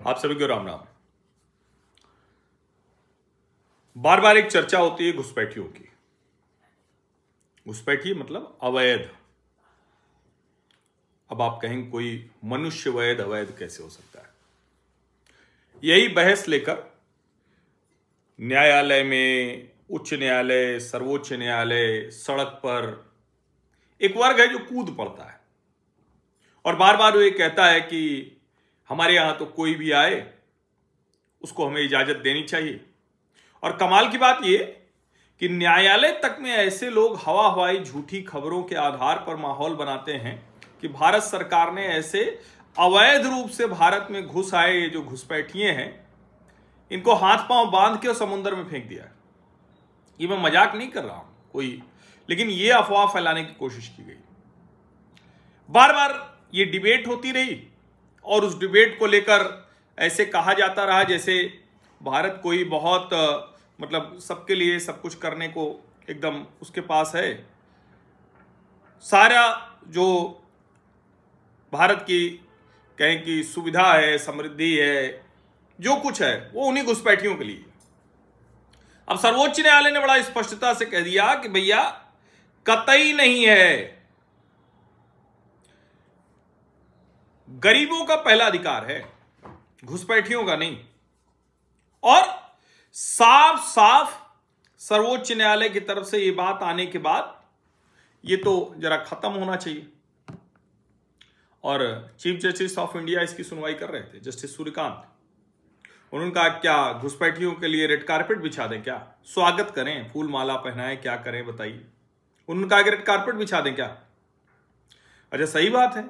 आप सभी को राम राम। बार बार एक चर्चा होती है घुसपैठियों की। घुसपैठी मतलब अवैध। अब आप कहेंगे कोई मनुष्य वैध अवैध कैसे हो सकता है? यही बहस लेकर न्यायालय में, उच्च न्यायालय, सर्वोच्च न्यायालय, सड़क पर एक वर्ग है जो कूद पड़ता है और बार बार वो ये कहता है कि हमारे यहां तो कोई भी आए उसको हमें इजाजत देनी चाहिए। और कमाल की बात यह कि न्यायालय तक में ऐसे लोग हवा हवाई झूठी खबरों के आधार पर माहौल बनाते हैं कि भारत सरकार ने ऐसे अवैध रूप से भारत में घुस आए ये जो घुसपैठिए हैं इनको हाथ पांव बांध के समुद्र में फेंक दिया है। ये मैं मजाक नहीं कर रहा हूं कोई, लेकिन ये अफवाह फैलाने की कोशिश की गई। बार बार ये डिबेट होती रही और उस डिबेट को लेकर ऐसे कहा जाता रहा जैसे भारत कोई बहुत मतलब सबके लिए सब कुछ करने को एकदम उसके पास है। सारा जो भारत की कहें कि सुविधा है, समृद्धि है, जो कुछ है वो उन्हीं घुसपैठियों के लिए। अब सर्वोच्च न्यायालय ने बड़ा स्पष्टता से कह दिया कि भैया कतई नहीं है। गरीबों का पहला अधिकार है, घुसपैठियों का नहीं। और साफ साफ सर्वोच्च न्यायालय की तरफ से यह बात आने के बाद यह तो जरा खत्म होना चाहिए। और चीफ जस्टिस ऑफ इंडिया इसकी सुनवाई कर रहे थे, जस्टिस सूर्यकांत। उन्होंने कहा क्या घुसपैठियों के लिए रेड कारपेट बिछा दें, क्या स्वागत करें, फूल माला पहनाएं, क्या करें बताइए। उन्होंने कहा कि रेड कारपेट बिछा दें क्या? अच्छा सही बात है।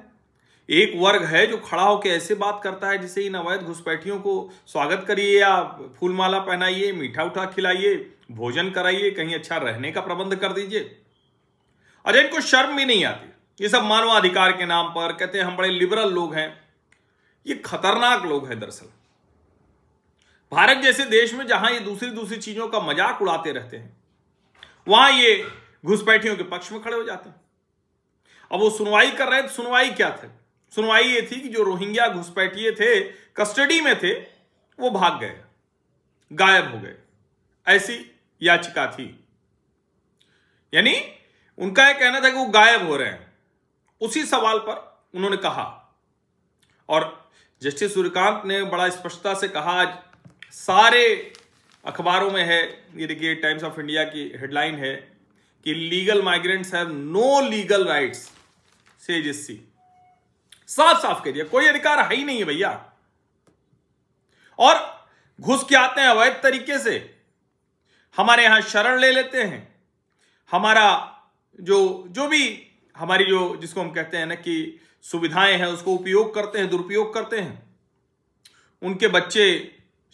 एक वर्ग है जो खड़ा होकर ऐसे बात करता है जिसे इन अवैध घुसपैठियों को स्वागत करिए, या फूल माला पहनाइए, मीठा उठा खिलाइए, भोजन कराइए, कहीं अच्छा रहने का प्रबंध कर दीजिए। अरे इनको शर्म भी नहीं आती। ये सब मानवाधिकार के नाम पर कहते हैं हम बड़े लिबरल लोग हैं। ये खतरनाक लोग हैं दरअसल। भारत जैसे देश में जहां ये दूसरी चीजों का मजाक उड़ाते रहते हैं वहां ये घुसपैठियों के पक्ष में खड़े हो जाते हैं। अब वो सुनवाई कर रहे थे। सुनवाई क्या थे? सुनवाई ये थी कि जो रोहिंग्या घुसपैठिए थे, कस्टडी में थे, वो भाग गए, गायब हो गए, ऐसी याचिका थी। यानी उनका यह कहना था कि वो गायब हो रहे हैं। उसी सवाल पर उन्होंने कहा, और जस्टिस सूर्यकांत ने बड़ा स्पष्टता से कहा, आज सारे अखबारों में है, ये देखिए टाइम्स ऑफ इंडिया की हेडलाइन है कि legal migrants have no legal rights, says SC. साफ साफ कह दिया कोई अधिकार है ही नहीं है भैया। और घुस के आते हैं अवैध तरीके से, हमारे यहां शरण ले लेते हैं, हमारा जो भी हमारी जो जिसको हम कहते हैं ना कि सुविधाएं हैं उसको उपयोग करते हैं, दुरुपयोग करते हैं। उनके बच्चे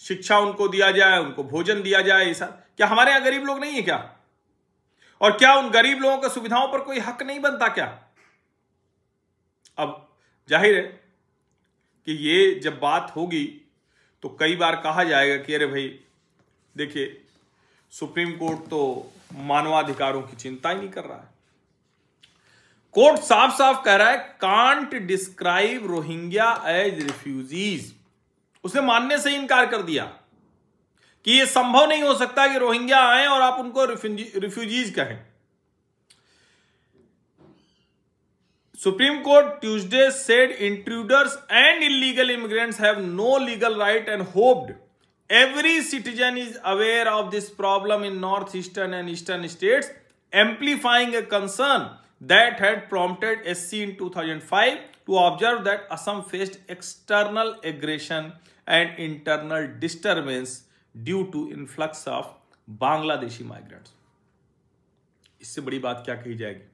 शिक्षा उनको दिया जाए, उनको भोजन दिया जाए, ऐसा क्या हमारे यहां गरीब लोग नहीं है क्या? और क्या उन गरीब लोगों का सुविधाओं पर कोई हक नहीं बनता क्या? अब जाहिर है कि ये जब बात होगी तो कई बार कहा जाएगा कि अरे भाई देखिए सुप्रीम कोर्ट तो मानवाधिकारों की चिंता ही नहीं कर रहा है। कोर्ट साफ साफ कह रहा है can't describe Rohingya as refugees. उसने मानने से ही इनकार कर दिया कि यह संभव नहीं हो सकता कि रोहिंग्या आए और आप उनको रिफ्यूजीज कहें। Supreme Court Tuesday said intruders and illegal immigrants have no legal right and hoped every citizen is aware of this problem in northeastern and eastern states, amplifying a concern that had prompted SC in 2005 to observe that Assam faced external aggression and internal disturbance due to influx of Bangladeshi migrants. इससे बड़ी बात क्या कही जाएगी?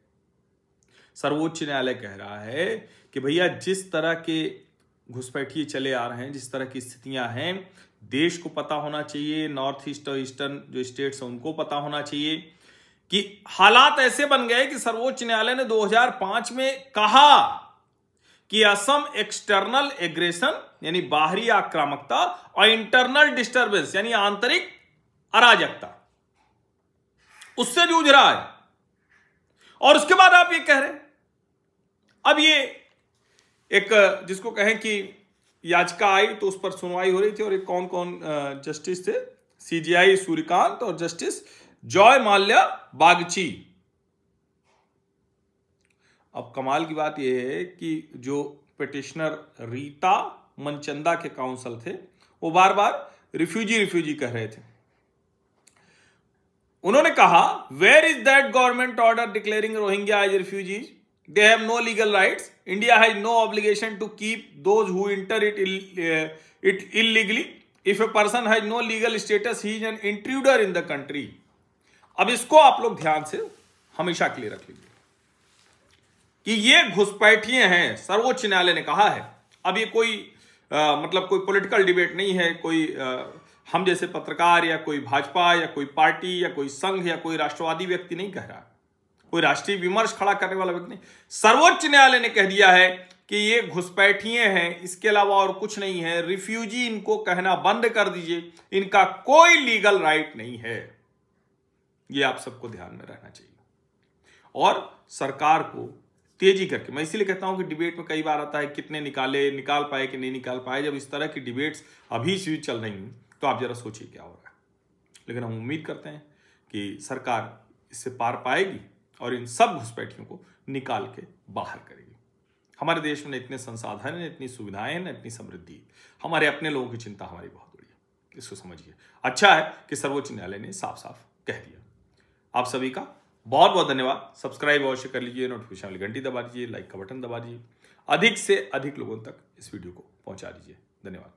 सर्वोच्च न्यायालय कह रहा है कि भैया जिस तरह के घुसपैठिए चले आ रहे हैं, जिस तरह की स्थितियां हैं, देश को पता होना चाहिए, नॉर्थ ईस्ट और ईस्टर्न जो स्टेट्स हैं उनको पता होना चाहिए कि हालात ऐसे बन गए कि सर्वोच्च न्यायालय ने 2005 में कहा कि असम एक्सटर्नल एग्रेशन यानी बाहरी आक्रामकता और इंटरनल डिस्टर्बेंस यानी आंतरिक अराजकता उससे जूझ रहा है। और उसके बाद आप ये कह रहे हैं, अब ये एक जिसको कहें कि याचिका आई तो उस पर सुनवाई हो रही थी, और एक कौन कौन जस्टिस थे, CJI सूर्यकांत और जस्टिस जॉय माल्या बागची। अब कमाल की बात यह है कि जो पिटिशनर रीता मनचंदा के काउंसिल थे वो बार बार रिफ्यूजी कह रहे थे। उन्होंने कहा, where is that government order declaring Rohingya as refugees? They have no legal rights. India has no obligation to keep those who enter it illegally. If a person has no legal status he is an intruder in the country. अब इसको आप लोग ध्यान से हमेशा के लिए रख लीजिए कि ये घुसपैठिए हैं, सर्वोच्च न्यायालय ने कहा है। अब ये कोई मतलब कोई पॉलिटिकल डिबेट नहीं है, कोई हम जैसे पत्रकार या कोई भाजपा या कोई पार्टी या कोई संघ या कोई राष्ट्रवादी व्यक्ति नहीं कह रहा, कोई राष्ट्रीय विमर्श खड़ा करने वाला व्यक्ति नहीं। सर्वोच्च न्यायालय ने कह दिया है कि ये घुसपैठिए हैं, इसके अलावा और कुछ नहीं है। रिफ्यूजी इनको कहना बंद कर दीजिए, इनका कोई लीगल राइट नहीं है। ये आप सबको ध्यान में रहना चाहिए। और सरकार को तेजी करके, मैं इसीलिए कहता हूं कि डिबेट में कई बार आता है कितने निकाल पाए कि नहीं निकाल पाए। जब इस तरह की डिबेट्स अभी से चल रही हैं तो आप जरा सोचिए क्या हो रहा है। लेकिन हम उम्मीद करते हैं कि सरकार इससे पार पाएगी और इन सब घुसपैठियों को निकाल के बाहर करेगी। हमारे देश में इतने संसाधन हैं, इतनी सुविधाएं हैं, इतनी समृद्धि। हमारे अपने लोगों की चिंता हमारी बहुत बड़ी है, इसको समझिए। अच्छा है कि सर्वोच्च न्यायालय ने साफ साफ कह दिया। आप सभी का बहुत बहुत धन्यवाद। सब्सक्राइब अवश्य कर लीजिए, नोटिफिकेशन वाली घंटी दबा दीजिए, लाइक का बटन दबा दीजिए, अधिक से अधिक लोगों तक इस वीडियो को पहुंचा दीजिए। धन्यवाद।